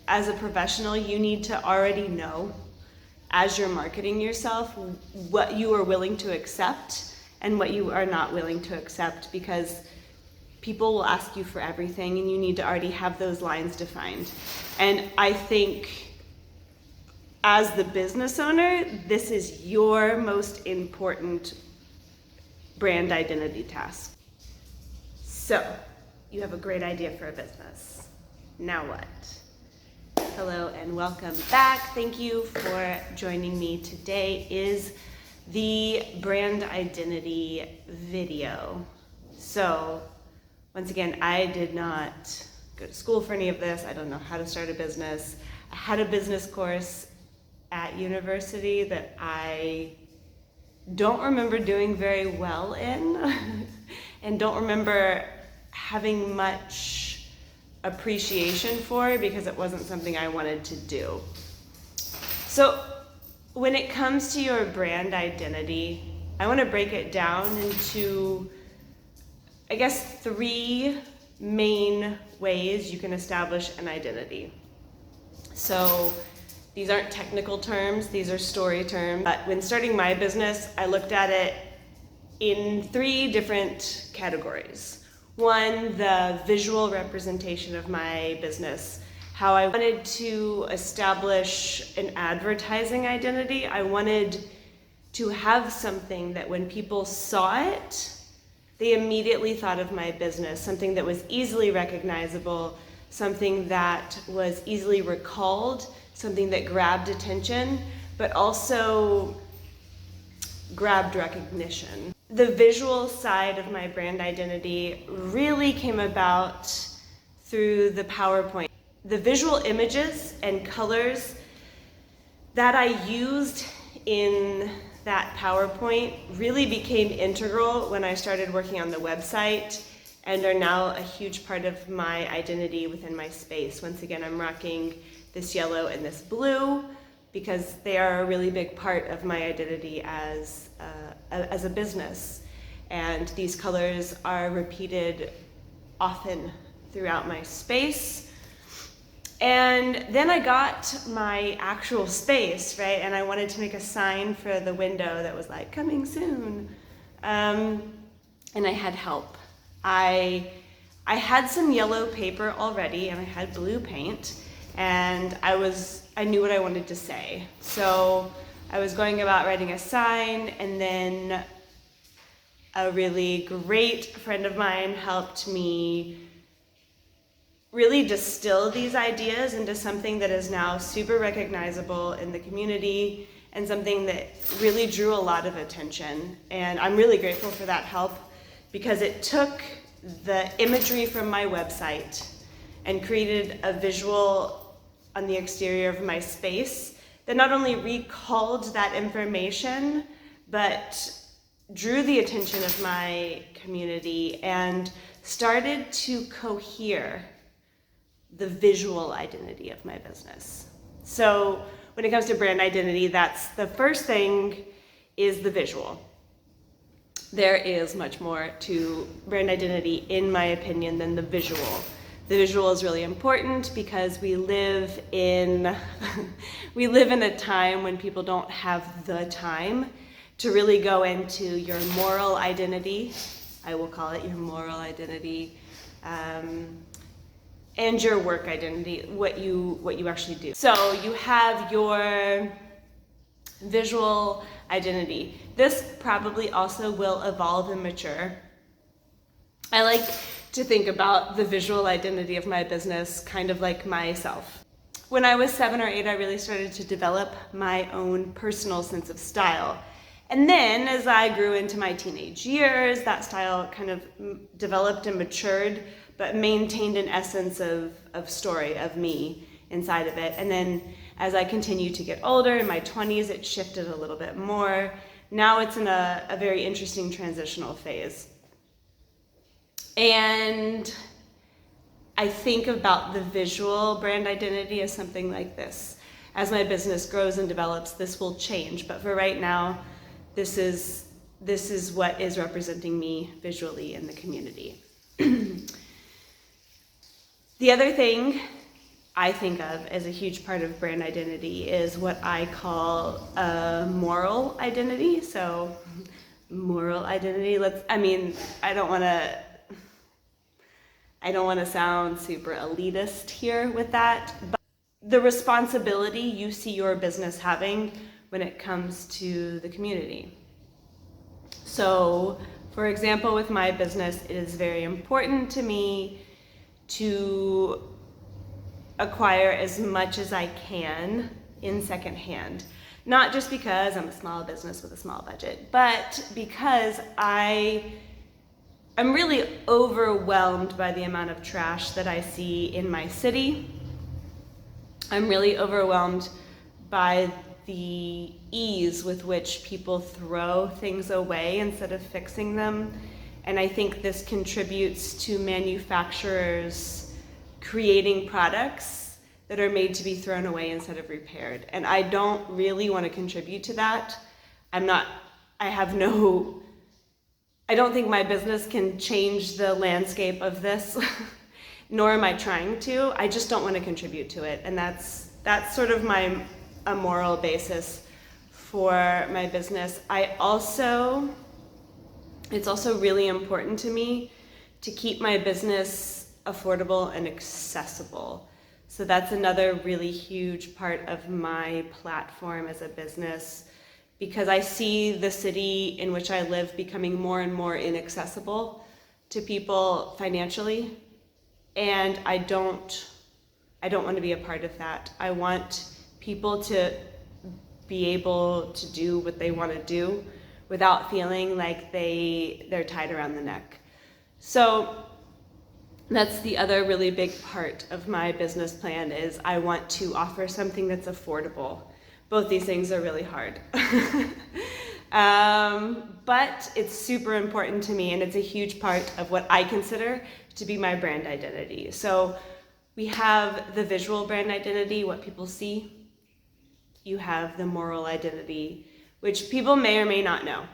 as a professional, you need to already know, as you're marketing yourself, what you are willing to accept and what you are not willing to accept, because people will ask you for everything and you need to already have those lines defined. And I think as the business owner, this is your most important brand identity task. So, you have a great idea for a business. Now what? Hello and welcome back. Thank you for joining me. Today is the brand identity video. So, once again, I did not go to school for any of this. I don't know how to start a business. I had a business course at university that I don't remember doing very well in and don't remember having much appreciation for, because it wasn't something I wanted to do. So when it comes to your brand identity, I want to break it down into, I guess, 3 main ways you can establish an identity. So these aren't technical terms, these are story terms. But when starting my business, I looked at it in 3 different categories. 1, the visual representation of my business. How I wanted to establish an advertising identity. I wanted to have something that when people saw it, they immediately thought of my business, something that was easily recognizable, something that was easily recalled, something that grabbed attention, but also grabbed recognition. The visual side of my brand identity really came about through the PowerPoint. The visual images and colors that I used in that PowerPoint really became integral when I started working on the website and are now a huge part of my identity within my space. Once again, I'm rocking this yellow and this blue because they are a really big part of my identity as a business. And these colors are repeated often throughout my space. And then I got my actual space, right? And I wanted to make a sign for the window that was like, coming soon. And I had help. I had some yellow paper already and I had blue paint, and I knew what I wanted to say. So I was going about writing a sign, and then a really great friend of mine helped me really distill these ideas into something that is now super recognizable in the community and something that really drew a lot of attention. And I'm really grateful for that help, because it took the imagery from my website and created a visual on the exterior of my space that not only recalled that information, but drew the attention of my community and started to cohere the visual identity of my business. So when it comes to brand identity, that's the first thing, is the visual. There is much more to brand identity, in my opinion, than the visual. The visual is really important because we live in a time when people don't have the time to really go into your moral identity. I will call it your moral identity. And your work identity, what you actually do. So you have your visual identity. This probably also will evolve and mature. I like to think about the visual identity of my business kind of like myself. When I was 7 or 8, I really started to develop my own personal sense of style. And then as I grew into my teenage years, that style kind of developed and matured, but maintained an essence of story, of me inside of it. And then as I continued to get older, in my 20s, it shifted a little bit more. Now it's in a very interesting transitional phase. And I think about the visual brand identity as something like this. As my business grows and develops, this will change. But for right now, this is what is representing me visually in the community. The other thing I think of as a huge part of brand identity is what I call a moral identity. So moral identity, I don't want to sound super elitist here with that, but the responsibility you see your business having when it comes to the community. So, for example, with my business, it is very important to me to acquire as much as I can in secondhand. Not just because I'm a small business with a small budget, but because I'm really overwhelmed by the amount of trash that I see in my city. I'm really overwhelmed by the ease with which people throw things away instead of fixing them. And I think this contributes to manufacturers creating products that are made to be thrown away instead of repaired. And I don't really want to contribute to that. I don't think my business can change the landscape of this, nor am I trying to. I just don't want to contribute to it. And that's sort of a moral basis for my business. It's also really important to me to keep my business affordable and accessible. So that's another really huge part of my platform as a business, because I see the city in which I live becoming more and more inaccessible to people financially, and I don't want to be a part of that. I want people to be able to do what they want to do without feeling like they're tied around the neck. So that's the other really big part of my business plan, is I want to offer something that's affordable. Both these things are really hard. But it's super important to me, and it's a huge part of what I consider to be my brand identity. So we have the visual brand identity, what people see. You have the moral identity, which people may or may not know.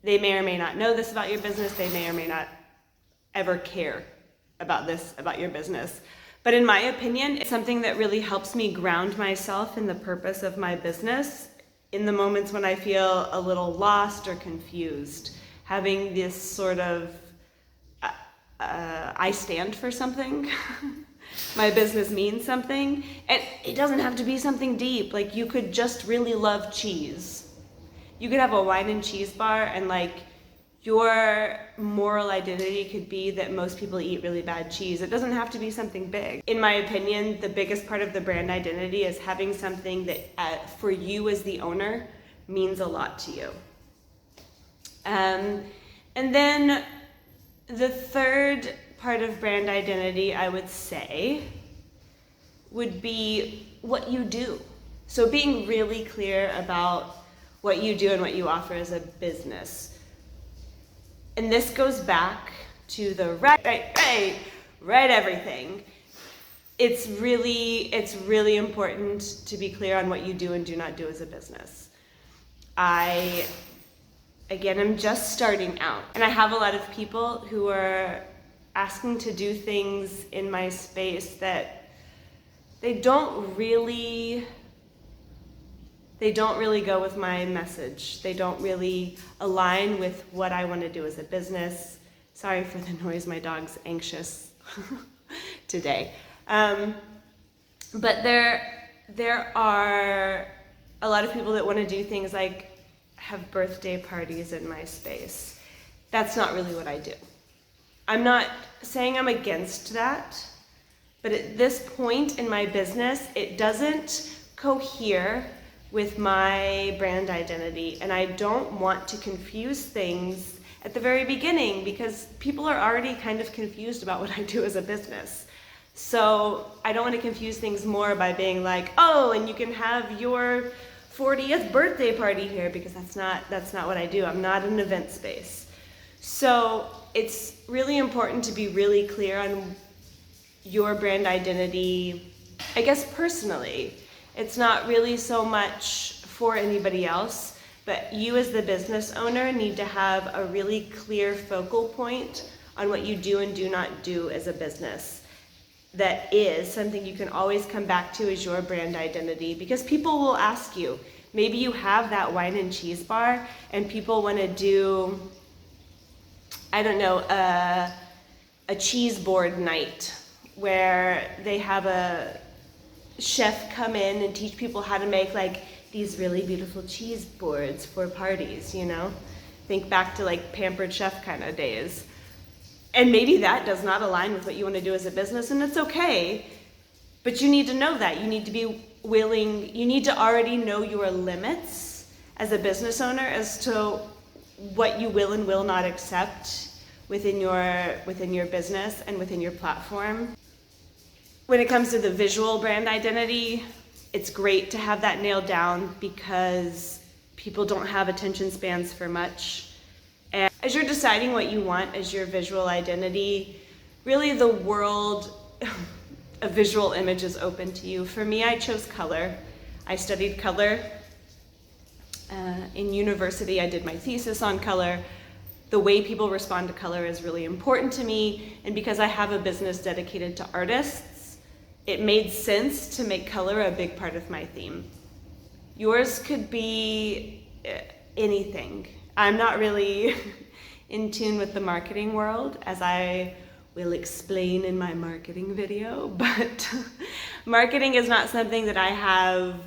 They may or may not know this about your business. They may or may not ever care about this about your business. But in my opinion, it's something that really helps me ground myself in the purpose of my business in the moments when I feel a little lost or confused. Having this sort of, I stand for something. My business means something. And it doesn't have to be something deep. Like, you could just really love cheese. You could have a wine and cheese bar, and your moral identity could be that most people eat really bad cheese. It doesn't have to be something big. In my opinion, the biggest part of the brand identity is having something that, for you as the owner, means a lot to you. And then the third part of brand identity, I would say, would be what you do. So being really clear about what you do and what you offer as a business. And this goes back to the right everything. It's really important to be clear on what you do and do not do as a business. I'm just starting out, and I have a lot of people who are asking to do things in my space that they don't really go with my message. They don't really align with what I want to do as a business. Sorry for the noise, my dog's anxious today. But there are a lot of people that want to do things like have birthday parties in my space. That's not really what I do. I'm not saying I'm against that, but at this point in my business, it doesn't cohere with my brand identity, and I don't want to confuse things at the very beginning, because people are already kind of confused about what I do as a business. So I don't want to confuse things more by being like, oh, and you can have your 40th birthday party here, because that's not what I do. I'm not an event space. So it's really important to be really clear on your brand identity, I guess personally. It's not really so much for anybody else, but you as the business owner need to have a really clear focal point on what you do and do not do as a business. that is something you can always come back to as your brand identity, because people will ask you. Maybe you have that wine and cheese bar and people want to do, I don't know, a cheese board night where they have a chef come in and teach people how to make like these really beautiful cheese boards for parties, you know? Think back to like Pampered Chef kind of days. And maybe that does not align with what you want to do as a business, and it's okay, but you need to know that. You need to be willing, you need to already know your limits as a business owner as to what you will and will not accept within your business and within your platform. When it comes to the visual brand identity, it's great to have that nailed down because people don't have attention spans for much. And as you're deciding what you want as your visual identity, really the world of visual image is open to you. For me, I chose color. I studied color. In university, I did my thesis on color. The way people respond to color is really important to me, and because I have a business dedicated to artists, it made sense to make color a big part of my theme. Yours could be anything. I'm not really in tune with the marketing world, as I will explain in my marketing video, but marketing is not something that I have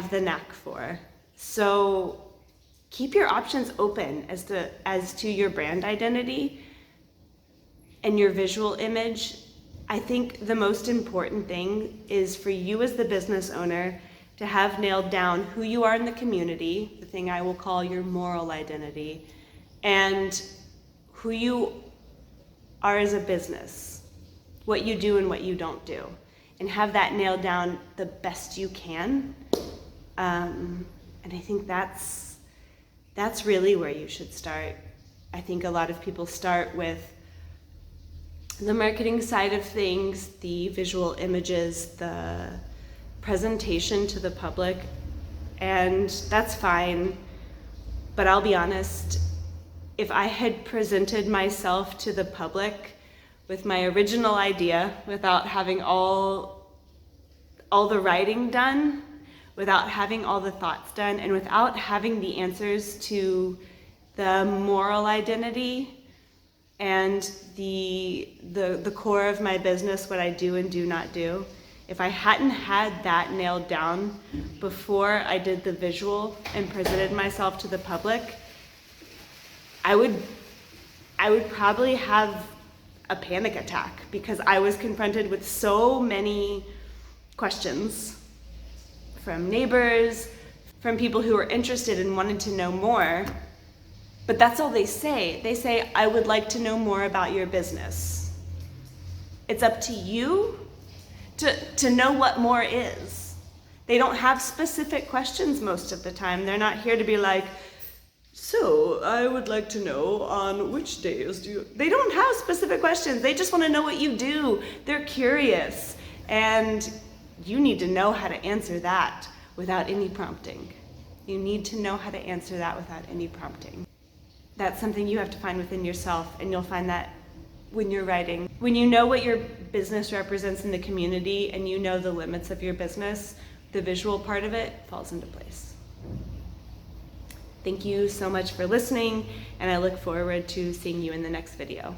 the knack for. So keep your options open as to your brand identity and your visual image. I think the most important thing is for you as the business owner to have nailed down who you are in the community, the thing I will call your moral identity, and who you are as a business, what you do and what you don't do, and have that nailed down the best you can. And I think that's really where you should start. I think a lot of people start with the marketing side of things, the visual images, the presentation to the public, and that's fine. But I'll be honest, if I had presented myself to the public with my original idea, without having all the writing done, without having all the thoughts done, and without having the answers to the moral identity and the core of my business, what I do and do not do, if I hadn't had that nailed down before I did the visual and presented myself to the public, I would probably have a panic attack, because I was confronted with so many questions from neighbors, from people who are interested and wanted to know more. But that's all they say. They say, I would like to know more about your business. It's up to you to know what more is. They don't have specific questions most of the time. They're not here to be like, so I would like to know on which days do you... They don't have specific questions. They just want to know what you do. They're curious. And you need to know how to answer that without any prompting. You need to know how to answer that without any prompting. That's something you have to find within yourself, and you'll find that when you're writing. When you know what your business represents in the community and you know the limits of your business, the visual part of it falls into place. Thank you so much for listening, and I look forward to seeing you in the next video.